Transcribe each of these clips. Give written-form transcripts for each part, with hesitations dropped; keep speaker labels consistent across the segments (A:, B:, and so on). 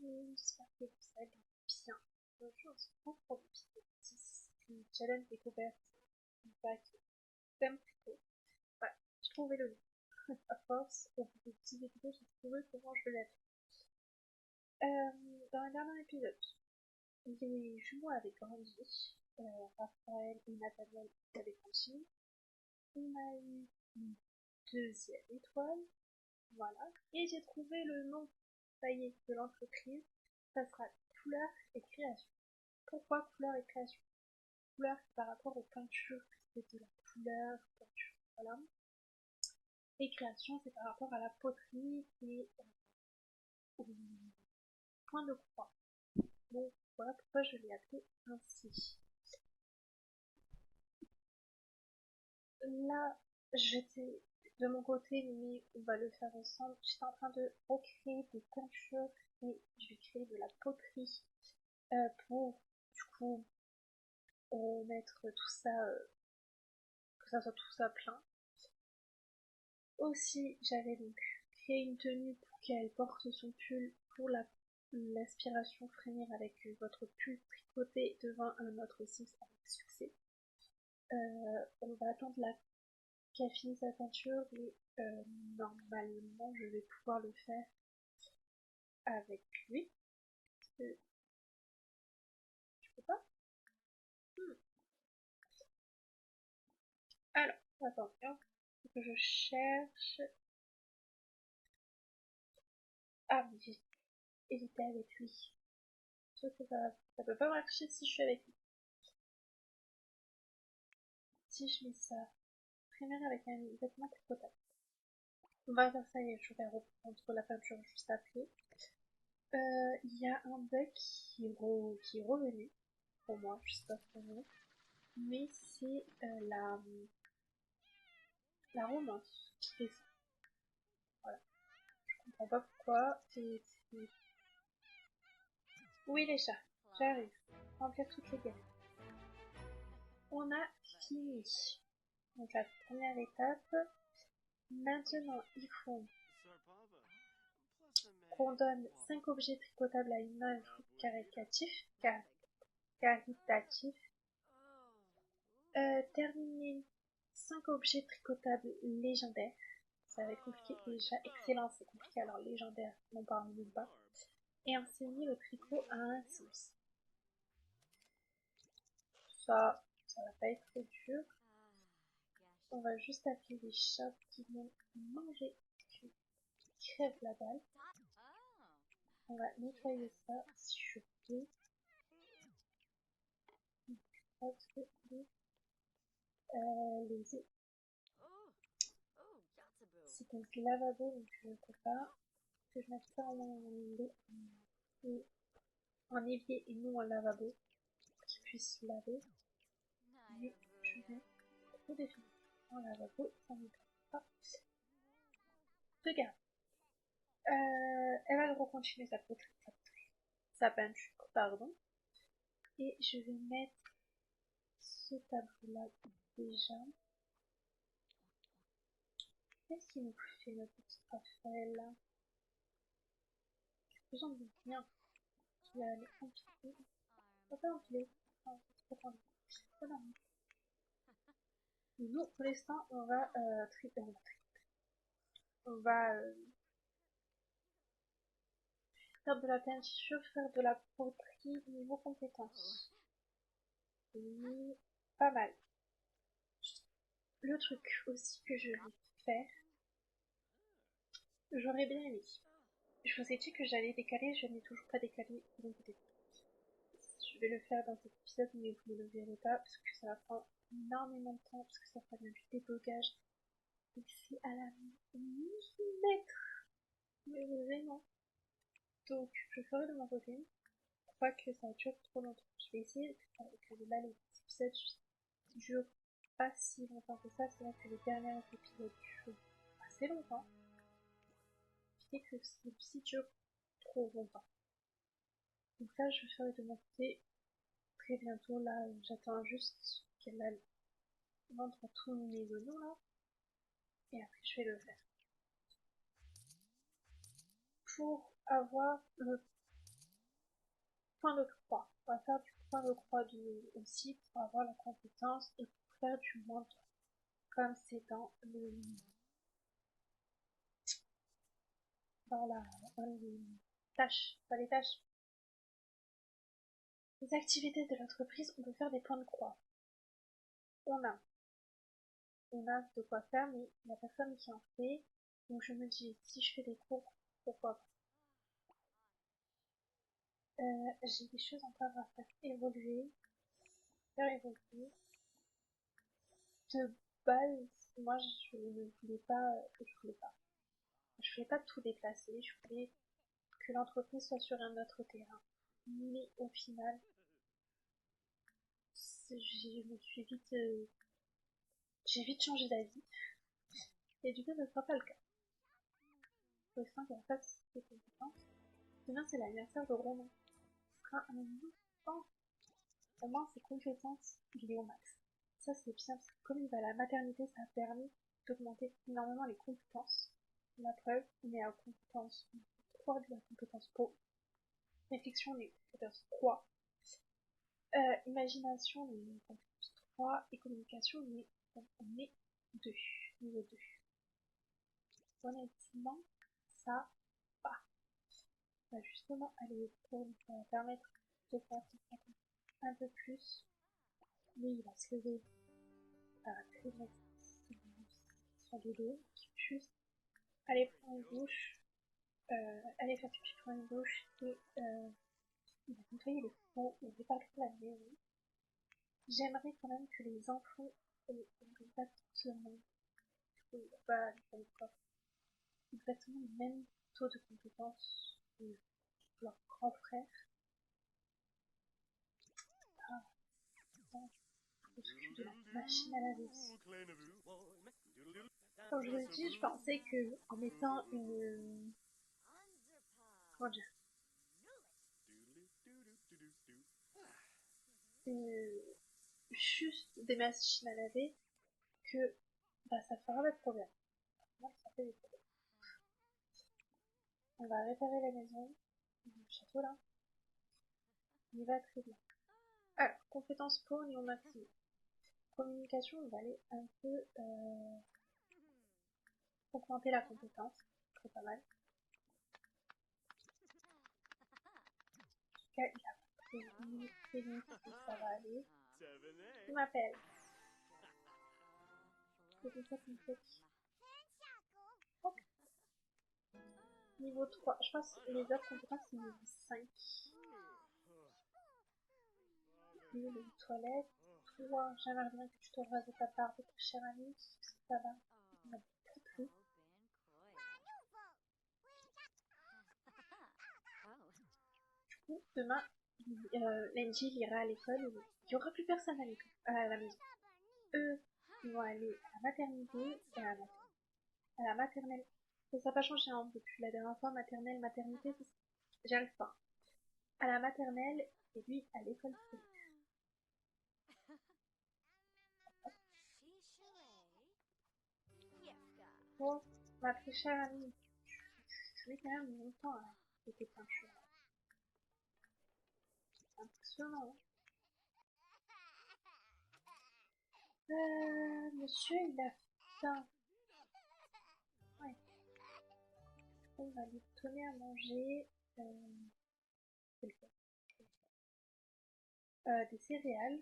A: J'espère que vous allez bien. Aujourd'hui, on se retrouve pour l'épisode 10 du challenge découverte du pack thème plutôt. Voilà, j'ai trouvé le nom. À force, au bout de 10 épisodes, j'ai trouvé comment je l'ai fait. Dans le dernier épisode, les jumeaux avaient grandi. Raphaël et Nathaniel avaient grandi. On a eu une deuxième étoile. Voilà. Et j'ai trouvé le nom, ça y est, de l'entreprise. Ça sera couleur et création. Pourquoi couleur et création? Couleur, c'est par rapport aux peintures, c'est de la couleur, peinture, voilà. Et création, c'est par rapport à la poterie et au point de croix. Donc voilà pourquoi je l'ai appelé ainsi. Là, j'étais de mon côté, mais on va le faire ensemble. J'étais en train de recréer des peintures et je vais créer de la poterie pour du coup mettre tout ça, que ça soit tout ça plein. Aussi, j'avais donc créé une tenue pour qu'elle porte son pull pour l'aspiration frémir avec votre pull tricoté devant un autre Sims avec succès. On va attendre qu'elle finisse sa peinture, mais normalement je vais pouvoir le faire avec lui. Parce que je peux pas. Alors, attends, faut que je cherche. Ah oui, j'ai hésité avec lui. Sauf que ça peut pas marcher si je suis avec lui. Si je mets ça, primaire avec un vêtement tricotable. On va faire ça et je vais reprendre la peinture juste après. Il y a un bug qui est revenu pour moi, je sais pas pour vous, mais c'est la romance qui fait ça. Voilà, je comprends pas pourquoi. Oui les chats, j'arrive. Remplir toutes les gammes. On a fini. Donc la première étape. Maintenant, il faut qu'on donne 5 objets tricotables à une œuvre caritatif. Terminer 5 objets tricotables légendaires. Ça va être compliqué. Déjà, excellent, c'est compliqué. Alors, légendaire, n'en parlons même pas. Et enseigner le tricot à un Sims. Ça va pas être trop dur. On va juste appeler les chats qui vont manger, qui crèvent la dalle. On va nettoyer ça si je peux. Les c'est donc lavabo, donc je ne peux pas. Que je mette ça en évier et non en lavabo pour qu'il puisse laver. Mais je vais trop définir en lavabo, ça ne peut pas. Regarde. Elle va recontinuer sa peinture, pardon. Et je vais mettre ce tableau-là déjà. Qu'est-ce qu'il nous fait notre petit Raphaël là? J'ai besoin de bien qui a les empiler. Pas empiler. C'est pas normal. Nous, pour l'instant, on va faire de la peinture, faire de la poterie niveau compétences. Oui, pas mal. Le truc aussi que je vais faire, j'aurais bien aimé. Je vous ai dit que j'allais décaler, je n'ai toujours pas décalé, donc je vais le faire dans cet épisode, mais vous ne le verrez pas parce que ça va prendre énormément de temps, parce que ça fera du déblocage. Et c'est à la millimètre, mais vraiment. Donc je ferai de mon côté, pour pas que ça dure trop longtemps. Je vais essayer que là les épisodes durent pas si longtemps que ça. C'est vrai que les derniers épisodes durent assez longtemps. Et que celui-ci dure trop longtemps. Donc là je ferai de mon côté très bientôt. Là j'attends juste qu'elle aille vendre tous mes oignons là. Et après je vais le faire. Pour avoir le point de croix. On va faire du point de croix aussi pour avoir la compétence et pour faire du menton. Comme c'est dans les tâches, pas les tâches. Les activités de l'entreprise, on peut faire des points de croix. On a de quoi faire, mais il n'y a personne qui en fait. Donc je me dis, si je fais des cours, pourquoi pas. J'ai des choses encore à faire évoluer. De base, moi je ne voulais pas, je voulais pas tout déplacer, je voulais que l'entreprise soit sur un autre terrain. Mais au final, j'ai vite changé d'avis. Et du coup, ça ne sera pas le cas. Pour l'instant, il n'y a pas de compétences. Demain, c'est l'anniversaire de Romain. Ce sera un enfant. Au moins, ses compétences, il est au max. Ça, c'est bien, parce que comme il va à la maternité, ça a permis d'augmenter énormément les compétences. La preuve, on est à compétence 3 de la compétence peau. Réflexion, on est compétence 3. Imagination, on est compétence 3. Et communication, on est 2. Niveau 2. Honnêtement, ça va. On va justement aller pour nous permettre de faire un peu plus. Lui, il va se lever très vite sur le dos, juste aller prendre une douche, aller faire pipi, prendre une douche et il va nettoyer les pots, il va pas trop la maison. J'aimerais quand même que les enfants aient exactement, pas exactement le même taux de compétence que leur grand frère. Ah, je s'occupe de la machine à laver. Comme je vous l'ai dit, je pensais que en mettant comment dire, juste des machines à laver, que bah, ça fera pas de problème. Moi, ça fait des problèmes. On va réparer la maison, le château là. Il va très bien. Alors, compétences pro, niveau maximum. Communication, on va aller un peu augmenter la compétence. Très pas mal. En tout cas, il a très vite et ça va aller. Il m'appelle. C'est comme ça qu'on fait. Hop. Niveau 3. Je pense que les autres compétences, c'est niveau 5. Niveau de toilette. Toi, j'aimerais bien que tu te rases ta part de ta chère amie. Ça va. Il m'a beaucoup plu. Du coup, demain, Lenji ira à l'école. Il n'y aura plus personne à la maison. Eux, ils vont aller à la maternité et à la maternelle. Ça n'a pas changé hein, depuis la dernière fois, maternelle, maternité, j'arrive pas. À la maternelle et lui à l'école primaire. Bon, ma très chère amie, je mets quand même longtemps à faire tes peintures. C'est impressionnant. Monsieur, il a faim. Ouais. On va lui donner à manger des céréales.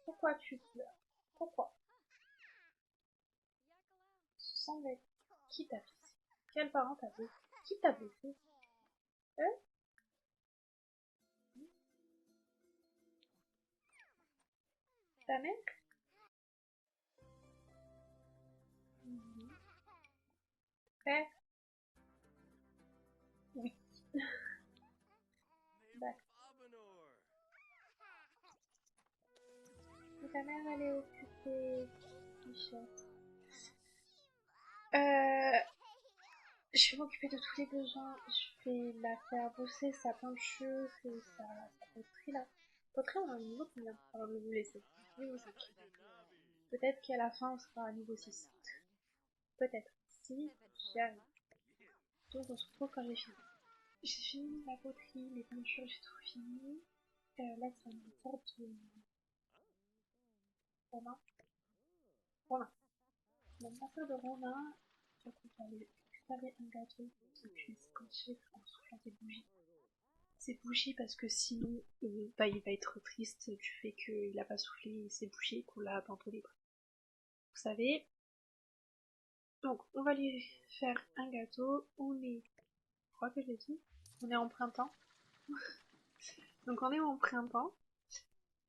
A: Pourquoi tu pleures? Pourquoi? Sans être. Qui t'a blessé? Quel parent t'a blessé? Qui t'a blessé? Ta mère? Père? Oui. D'accord. Et ta mère, elle est occupée. Michel. Je vais m'occuper de tous les besoins. Je vais la faire bosser sa peinture et sa poterie là. Poterie, on a un niveau combien avant de vous laisser? Niveau 5. Peut-être qu'à la fin, on sera à niveau 6. Peut-être. Si j'y arrive. Donc on se retrouve quand j'ai fini. j'ai fini la poterie, les peintures, j'ai tout fini. Là, ça me sert de... Romain. Romain. Mon matin de Romain, donc on va aller préparer un gâteau qui puisse scotcher en soufflant des bougies. Ces bougies parce que sinon, bah, il va être triste du fait qu'il a pas soufflé ses bougies et qu'on l'a abandonné. Vous savez. Donc, on va lui faire un gâteau. Je crois que je l'ai dit, on est en printemps. Donc on est en printemps.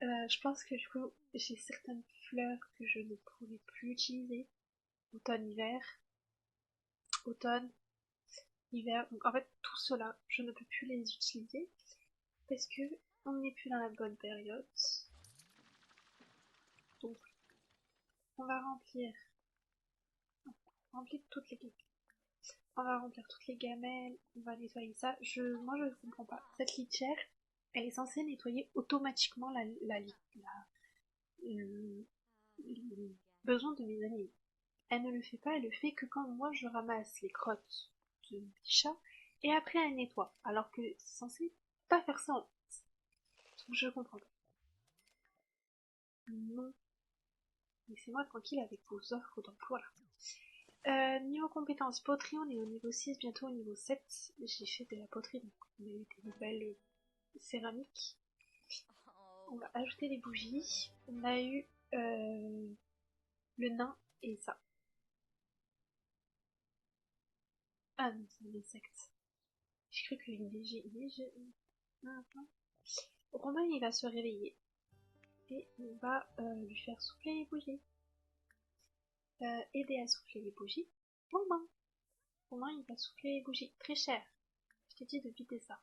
A: Je pense que du coup, j'ai certaines fleurs que je ne pourrai plus utiliser. Automne-hiver. Automne, hiver. Donc en fait, tout cela, je ne peux plus les utiliser parce que on n'est plus dans la bonne période. Donc, on va remplir toutes les gamelles. On va remplir toutes les gamelles, on va nettoyer ça. Moi, je ne comprends pas. Cette litière, elle est censée nettoyer automatiquement le besoin de mes animaux. Elle ne le fait pas, elle le fait que quand moi je ramasse les crottes de mes petits chats et après elle nettoie. Alors que c'est censé pas faire ça en fait. Donc je comprends pas. Non. Laissez-moi tranquille avec vos offres d'emploi là. Niveau compétences, poterie, on est au niveau 6, bientôt au niveau 7. J'ai fait de la poterie, donc on a eu des nouvelles céramiques. On va ajouter les bougies. On a eu le nain et ça. Ah non, c'est un insecte. J'ai cru qu'il est Romain, il va se réveiller. Et on va lui faire souffler les bougies. Aider à souffler les bougies. Romain. Romain, il va souffler les bougies. Très cher. Je t'ai dit de vider ça.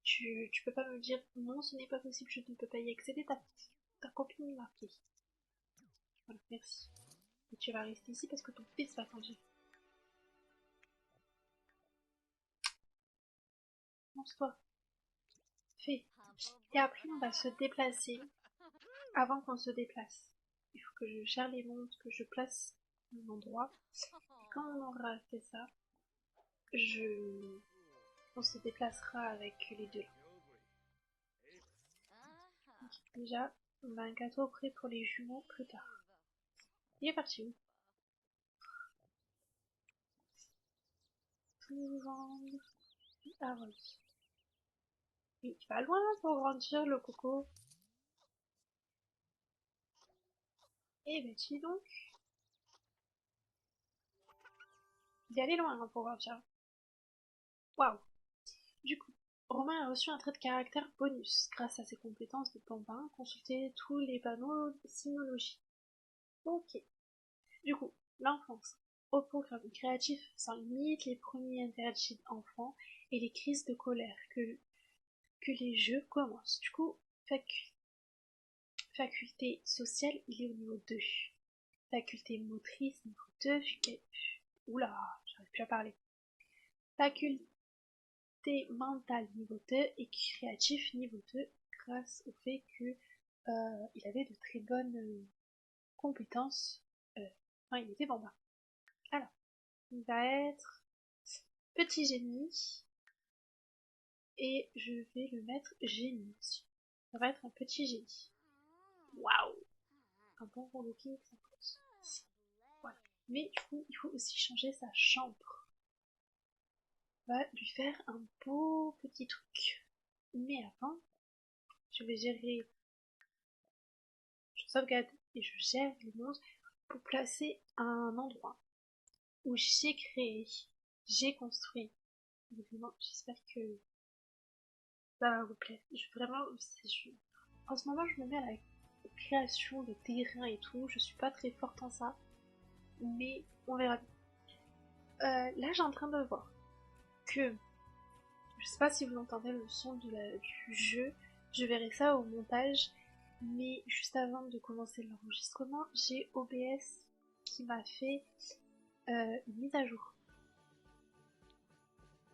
A: Tu peux pas me dire non, ce n'est pas possible, je ne peux pas y accéder. Ta copine l'a fait. Voilà, merci. Et tu vas rester ici parce que ton fils va t'enlever. Lance-toi. Fais. Et après, on va se déplacer. Avant qu'on se déplace, il faut que je gère les montres, que je place un endroit. Et quand on aura fait ça, on se déplacera avec les deux là. Déjà, on a un gâteau prêt pour les jumeaux plus tard. Il est parti où? Tout vendre. Ah oui. Il va loin pour grandir le coco. Eh ben dis donc. Il est allé loin hein, pour grandir. Waouh. Du coup, Romain a reçu un trait de caractère bonus grâce à ses compétences de bambin. Consultez tous les panneaux de sinologie. Ok. Du coup, l'enfance. Au programme créatif sans limite, les premiers interdits d'enfants et les crises de colère que les jeux commencent. Du coup, faculté sociale, il est au niveau 2. Faculté motrice, niveau 2. Oula, j'arrive plus à parler. Faculté mentale, niveau 2. Et créatif, niveau 2, grâce au fait que il avait de très bonnes compétences. Enfin, il était bambin. Alors, il va être petit génie. Et je vais le mettre génie. Ça va être un petit génie. Waouh! Un bon gros looking, ça pose. Voilà. Mais du coup, il faut aussi changer sa chambre. On va lui faire un beau petit truc. Mais avant, je vais gérer. Je sauvegarde et je gère les monstres pour placer un endroit où j'ai créé, j'ai construit. Vraiment, j'espère que ça va vous plaire. Vraiment, en ce moment, je me mets à la création de terrain et tout. Je suis pas très forte en ça, mais on verra bien. Là, j'ai en train de voir que je sais pas si vous entendez le son du jeu. Je verrai ça au montage, mais juste avant de commencer l'enregistrement, j'ai OBS qui m'a fait une mise à jour.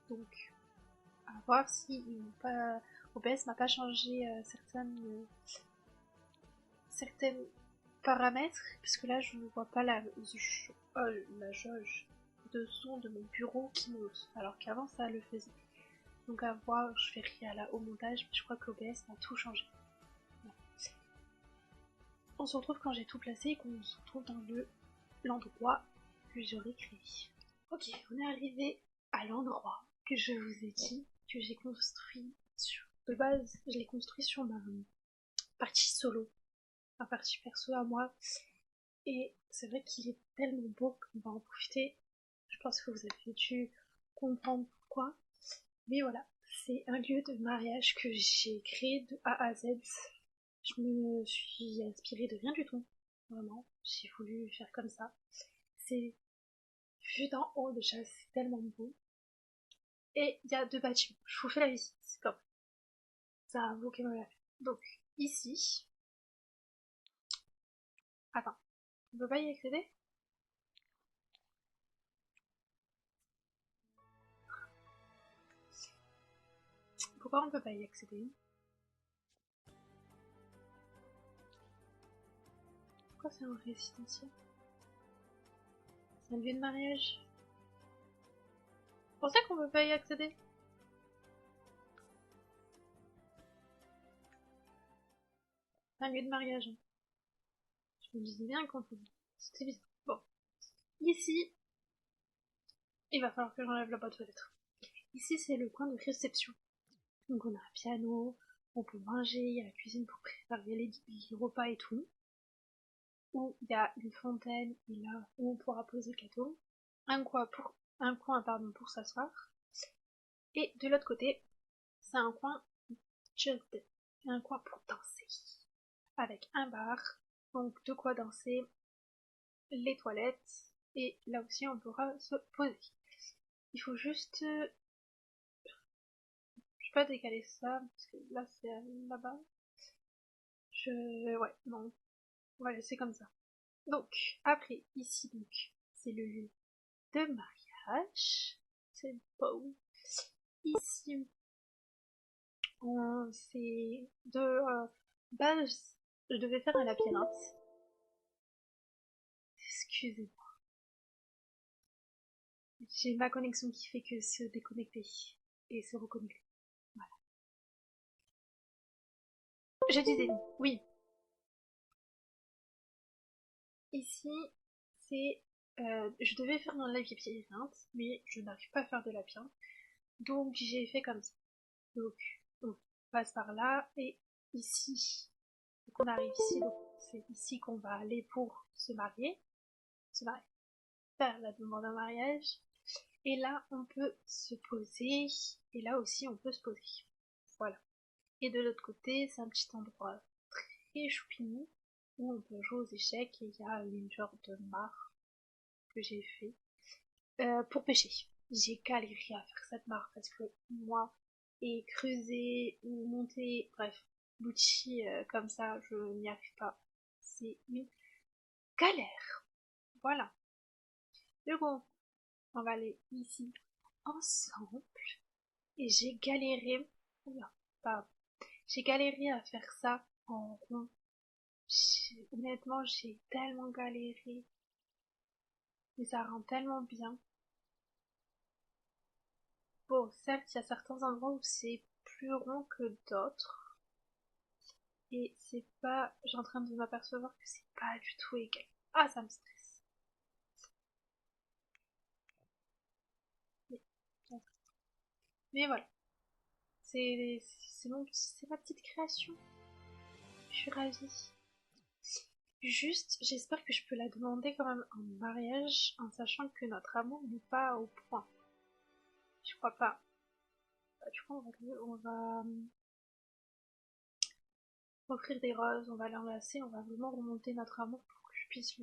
A: Donc, à voir si OBS m'a pas changé certaines paramètres, puisque là je ne vois pas la jauge de son de mon bureau qui monte, alors qu'avant ça le faisait. Donc à voir, je verrai au montage, mais je crois que l'OBS a tout changé. Voilà. On se retrouve quand j'ai tout placé et qu'on se retrouve dans l'endroit que j'aurais créé. Ok, on est arrivé à l'endroit que je vous ai dit que j'ai construit sur... De base, je l'ai construit sur ma partie solo, ma partie perso à moi. Et c'est vrai qu'il est tellement beau qu'on va en profiter. Je pense que vous avez dû comprendre pourquoi. Mais voilà, c'est un lieu de mariage que j'ai créé de A à Z. Je me suis inspirée de rien du tout. Vraiment, j'ai voulu faire comme ça. C'est vu d'en haut déjà, c'est tellement beau. Et il y a 2 bâtiments. Je vous fais la visite, c'est comme ça, vous qui me l'a fait. Donc, ici... Attends, on peut pas y accéder? Pourquoi on peut pas y accéder? Pourquoi c'est un résidentiel? C'est un lieu de mariage? C'est pour ça qu'on peut pas y accéder? C'est un lieu de mariage. Hein. Je me disais bien quand c'était bizarre. Bon. Ici, il va falloir que j'enlève la boîte aux lettres. Ici, c'est le coin de réception. Donc on a un piano, on peut manger, il y a la cuisine pour préparer les repas et tout. Où il y a une fontaine, et là où on pourra poser le gâteau. Un coin pour s'asseoir. Et de l'autre côté, c'est un coin just un coin pour danser. Avec un bar, donc de quoi danser, les toilettes, et là aussi on pourra se poser. Il faut juste... je peux pas décaler ça, parce que là c'est là-bas. Ouais, non. On va laisser comme ça. Donc, après, ici, donc, c'est le lieu de mariage. C'est beau. Ici, c'est de base, je devais faire un labyrinthe. Excusez-moi. J'ai ma connexion qui fait que se déconnecter et se reconnecter. Voilà. Je disais, oui. Ici, c'est... je devais faire un labyrinthe, mais je n'arrive pas à faire de labyrinthe. Donc j'ai fait comme ça. Donc on passe par là et ici. Donc on arrive ici, donc c'est ici qu'on va aller pour se marier, faire la demande en mariage. Et là on peut se poser, et là aussi on peut se poser. Voilà. Et de l'autre côté, c'est un petit endroit très choupini où on peut jouer aux échecs et il y a une genre de mare que j'ai fait pour pêcher. J'ai galéré à faire cette mare parce que moi, et creuser ou monter, bref, l'outil comme ça, je n'y arrive pas. C'est une galère. Voilà. Du coup, on va aller ici ensemble. Et j'ai galéré. Oula, pardon. J'ai galéré à faire ça en rond. Honnêtement, j'ai tellement galéré. Mais ça rend tellement bien. Bon, certes, il y a certains endroits où c'est plus rond que d'autres. Et c'est pas... J'ai en train de m'apercevoir que c'est pas du tout égal. Ah, ça me stresse. Mais, mais voilà. C'est ma petite création. Je suis ravie. Juste, j'espère que je peux la demander quand même en mariage en sachant que notre amour n'est pas au point. Je crois pas. Bah, du coup, on va offrir des roses, on va l'enlacer, on va vraiment remonter notre amour pour que je puisse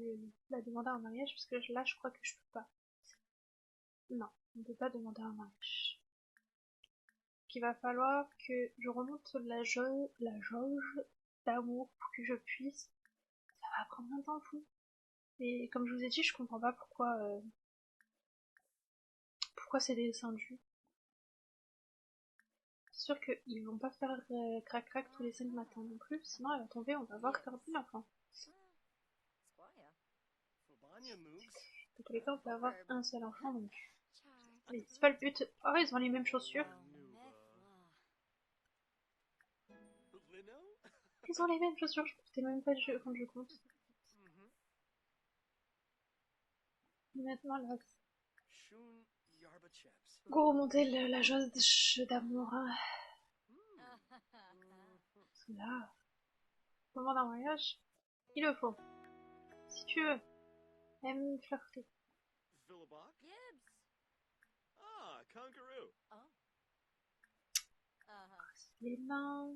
A: la demander en mariage parce que là, je crois que je peux pas. Non, on ne peut pas demander un mariage. Il va falloir que je remonte la jauge d'amour pour que je puisse. Ça va prendre un temps fou. Et comme je vous ai dit, je comprends pas pourquoi c'est descendu. C'est sûr qu'ils vont pas faire crac crac tous les 5 matins non plus, sinon elle va tomber, on va avoir perdu l'enfant. Dans tous les cas, on peut avoir un seul enfant donc. Mais c'est pas le but. Oh, ils ont les mêmes chaussures. Ils ont les mêmes chaussures, je portais même pas de jeu quand je compte. Honnêtement, là, go remonter la joie d'amour. Hein. Parce que là, au moment d'un mariage, il le faut. Si tu veux, même flirter. Les mains.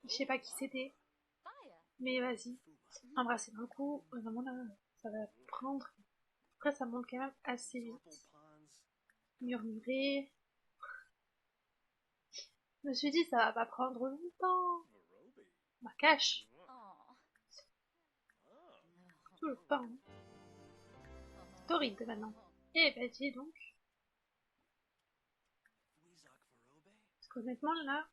A: Je sais pas qui c'était, mais vas-y. Embrasser d'un coup, vraiment là, ça va prendre. Après, ça monte quand même assez vite. Murmurer. Je me suis dit, ça va pas prendre longtemps. Ma cache. Toujours pas. Hein. C'est horrible maintenant. Eh ben, dis donc. Parce qu'honnêtement, là.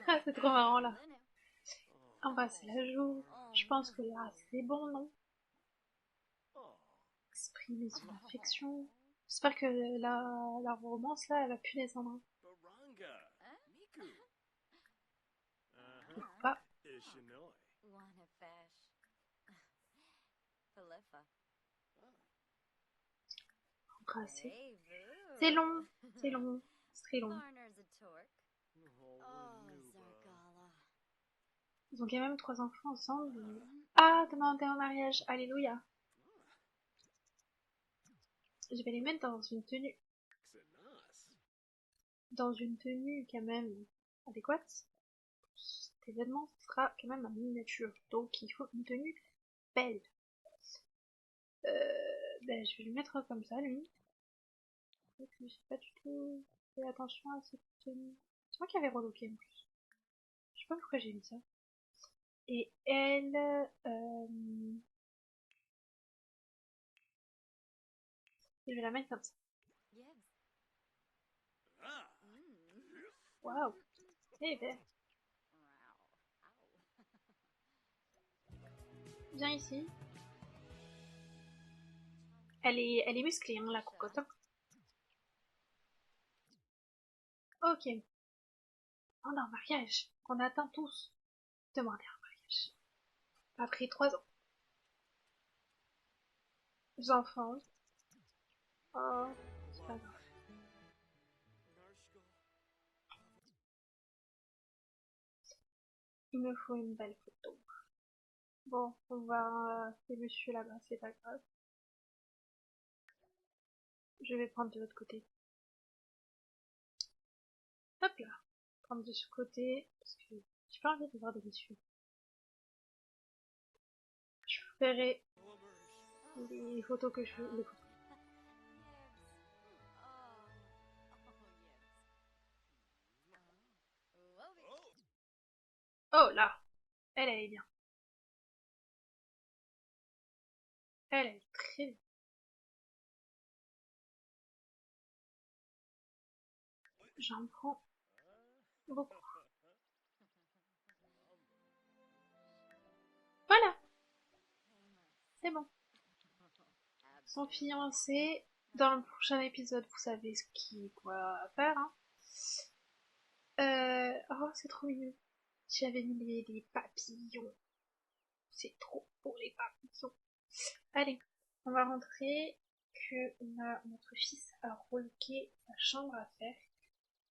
A: Ah, c'est trop marrant là. Embrasser la joue. Je pense que là, c'est bon, non? Exprimer son affection. J'espère que la romance là, elle va plus descendre. Ou pas. Embrasser. C'est long. C'est long. C'est très long. Ils ont quand même 3 enfants ensemble. Ah, demander en mariage. Alléluia. Je vais les mettre dans une tenue. Dans une tenue quand même adéquate. Cet événement sera quand même en miniature. Donc il faut une tenue belle. Ben, je vais lui mettre comme ça, lui. Je sais pas du tout fait attention à cette tenue. C'est moi qui avais relooké en plus. Je sais pas pourquoi j'ai mis ça. Et elle... je vais la mettre comme ça. Waouh. Eh ben. Viens ici. Elle est musclée, hein, la cocotte. Hein. Ok. On a un mariage. On attend tous. Demander un mariage. Après 3 ans. Les enfants. Oh, c'est pas grave. Il me faut une belle photo. Bon, on va ces monsieur là-bas, c'est pas grave. Je vais prendre de l'autre côté. Hop là. Prendre de ce côté, parce que j'ai pas envie de voir des messieurs. Je ferai les photos que je veux. Les photos. Oh là. Elle est bien. Elle est très bien. J'en prends beaucoup. Voilà. C'est bon. Son fiancé. Dans le prochain épisode, vous savez ce qui quoi faire. Hein. Oh, c'est trop mignon. J'avais mis des papillons. C'est trop beau les papillons. Allez, on va rentrer. Que on a notre fils à relooker sa chambre à faire.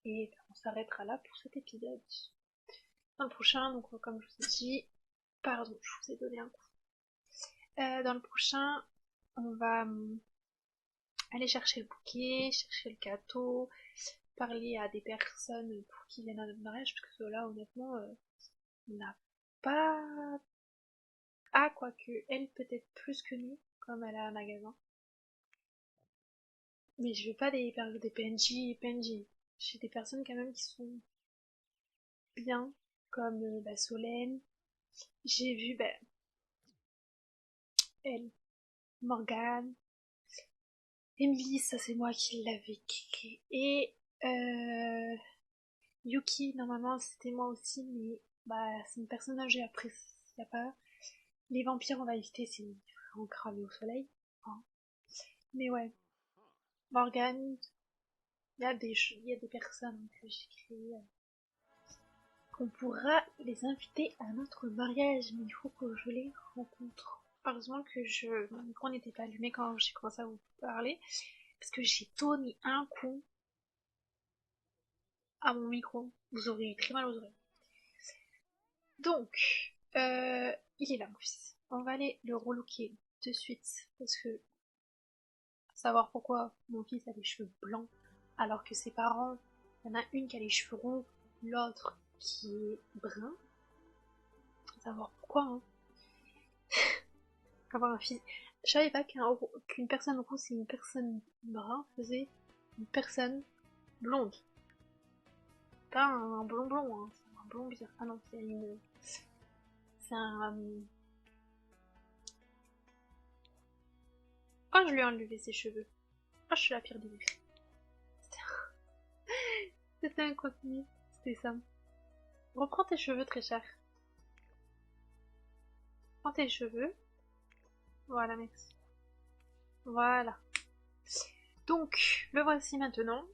A: Et on s'arrêtera là pour cet épisode. Dans le prochain, donc comme je vous ai dit, pardon, je vous ai donné un coup. Dans le prochain, on va aller chercher le bouquet, chercher le gâteau, parler à des personnes pour qui viennent à notre mariage, parce que là, honnêtement, on n'a pas... Ah, quoique, elle peut-être plus que nous, comme elle a un magasin. Mais je veux pas des PNJ, PNJ. J'ai des personnes quand même qui sont bien, comme Solène. J'ai vu, elle, Morgane. Emily, ça c'est moi qui l'avais créé. Yuki, normalement, c'était moi aussi, mais bah, c'est une personne âgée, après, y a pas. Les vampires, on va éviter, c'est vraiment cramer au soleil. Hein. Mais ouais, Morgane, il y a des personnes que j'ai créées, qu'on pourra les inviter à notre mariage, mais il faut que je les rencontre. Heureusement que mon micro n'était pas allumé quand j'ai commencé à vous parler, parce que j'ai donné un coup à mon micro. Vous aurez eu très mal aux oreilles. Donc, il est là mon fils. On va aller le relooker de suite, parce que savoir pourquoi mon fils a les cheveux blancs, alors que ses parents, il y en a une qui a les cheveux roux, l'autre qui est brun. Savoir pourquoi, hein. Avoir un fils. Je savais pas qu'une personne rousse et une personne brun faisait une personne blonde. Pas un blond blond, hein. C'est un blond bizarre. Ah non, c'est une. C'est un. Oh, je lui ai enlevé ses cheveux. Oh, je suis la pire des mecs. C'était un contenu. C'était ça. Reprends tes cheveux, très cher. Prends tes cheveux. Voilà, merci. Voilà. Donc, le voici maintenant.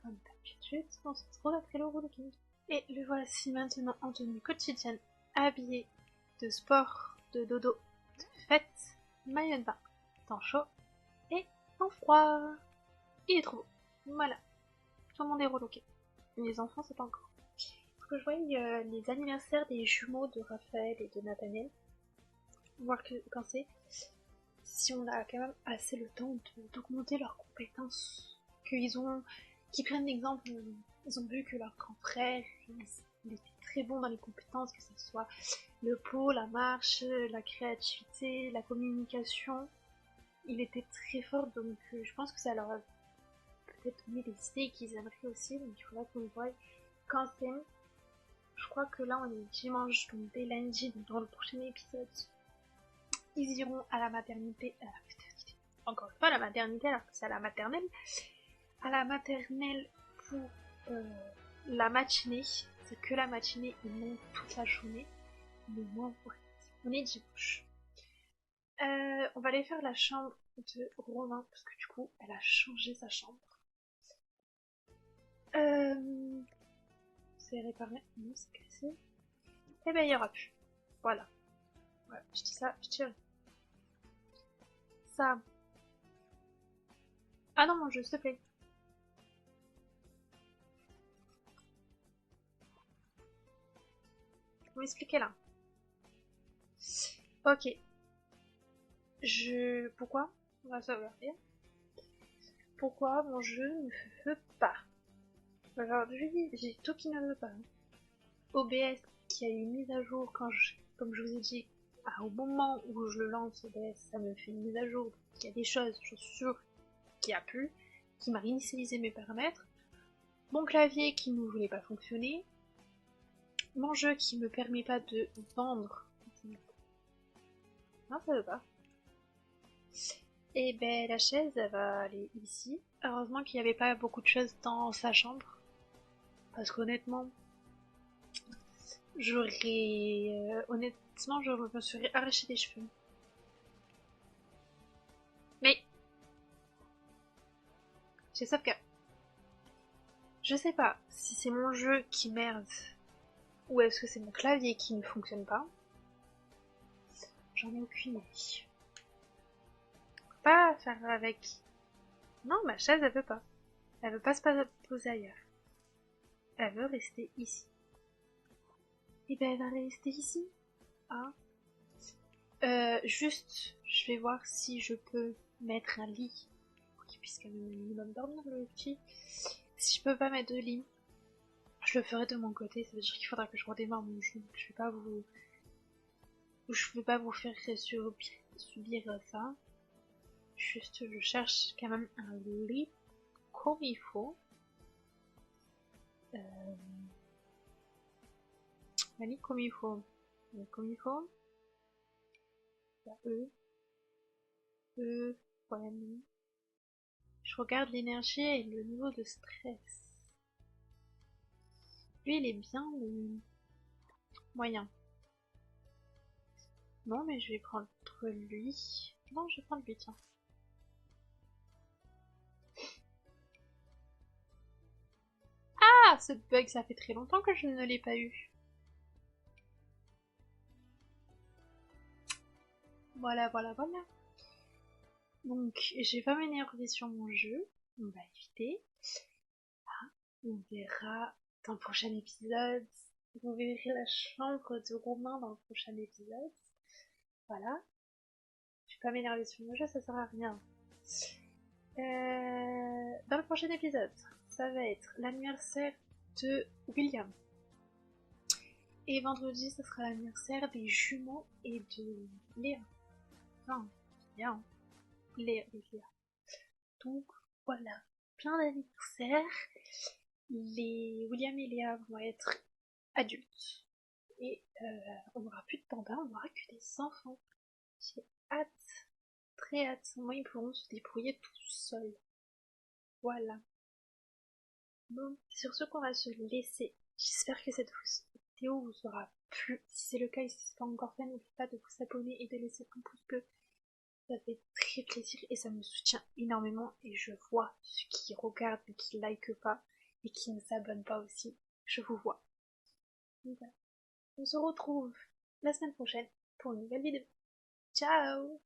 A: Comme d'habitude, on se retrouve après le relooking. Et le voici maintenant en tenue quotidienne, habillé de sport, de dodo, de fête, maillot de bain, temps chaud et temps froid. Il est trop beau. Voilà, tout le monde est relooké. Les enfants, c'est pas encore. Parce que je voyais les anniversaires des jumeaux de Raphaël et de Nathaniel, voir quand c'est, si on a quand même assez le temps d'augmenter leurs compétences, qu'ils prennent l'exemple, ils ont vu que leur grand frère, il était très bon dans les compétences, que ce soit le pot, la marche, la créativité, la communication, il était très fort, donc je pense que ça leur a peut-être donné des idées qu'ils aimeraient aussi, donc il faudra qu'on voie quand c'est. Je crois que là on est dimanche, donc dès lundi, donc dans le prochain épisode, ils iront à la maternité, encore une fois à la maternité alors que c'est à la maternelle pour la matinée, c'est que la matinée et non toute la journée, mais moi on est dimanche. On va aller faire la chambre de Romain, parce que du coup elle a changé sa chambre. C'est réparé, non c'est cassé. Eh ben il y aura plus. Voilà. Voilà, je dis ça, je tire. Ça. Ah non mon jeu, s'il te plaît. Vous m'expliquez là. Ok. Pourquoi? On va savoir bien. Pourquoi mon jeu ne veut pas? Aujourd'hui, j'ai tout qui ne veut pas. OBS qui a eu une mise à jour comme je vous ai dit, au moment où je le lance, OBS, ça me fait une mise à jour. Il y a des choses, je suis sûre, qu'il n'y a plus, qui m'a réinitialisé mes paramètres. Mon clavier qui ne voulait pas fonctionner. Mon jeu qui me permet pas de vendre. Non, ça veut pas. Et ben la chaise, elle va aller ici. Heureusement qu'il n'y avait pas beaucoup de choses dans sa chambre. Parce qu'honnêtement, honnêtement, je me serais arraché des cheveux. Mais j'ai sauvegarde. Je sais pas si c'est mon jeu qui merde ou est-ce que c'est mon clavier qui ne fonctionne pas. J'en ai aucune idée. Pas faire avec. Non, ma chaise elle veut pas. Elle veut pas se poser ailleurs. Elle veut rester ici. Et ben elle va rester ici. Hein. Juste, je vais voir si je peux mettre un lit pour qu'il puisse quand même un minimum dormir le petit. Si je peux pas mettre de lit, je le ferai de mon côté. Ça veut dire qu'il faudra que je redémarre mon jeu. Je vais pas vous faire subir ça. Juste, je cherche quand même un lit comme il faut. Un lit comme il faut. Comme il faut. Il y a ouais, non. Je regarde l'énergie et le niveau de stress. Lui, il est bien, mais moyen. Non, mais je vais prendre lui. Non, je vais prendre lui, tiens. Ah, ce bug, ça fait très longtemps que je ne l'ai pas eu. Voilà, voilà, voilà. Donc, j'ai pas m'énerver sur mon jeu. On va éviter. On verra dans le prochain épisode. Vous verrez la chambre de Romain dans le prochain épisode. Voilà. Je vais pas m'énerver sur mon jeu, ça sert à rien. Dans le prochain épisode, ça va être l'anniversaire de William. Et vendredi, ça sera l'anniversaire des jumeaux et de Léa. Enfin, bien. Léa. Donc, voilà. Plein d'anniversaires. Les William et Léa vont être adultes. Et on n'aura plus de panda, on n'aura que des enfants. J'ai hâte. Très hâte. Moi, ils pourront se débrouiller tout seuls. Voilà. Bon, c'est sur ce qu'on va se laisser. J'espère que cette vidéo vous aura plu. Si c'est le cas et si c'est pas encore fait, n'oubliez pas de vous abonner et de laisser un pouce bleu. Ça fait très plaisir et ça me soutient énormément. Et je vois ceux qui regardent mais qui like pas et qui ne s'abonnent pas aussi. Je vous vois. Voilà. On se retrouve la semaine prochaine pour une nouvelle vidéo. Ciao!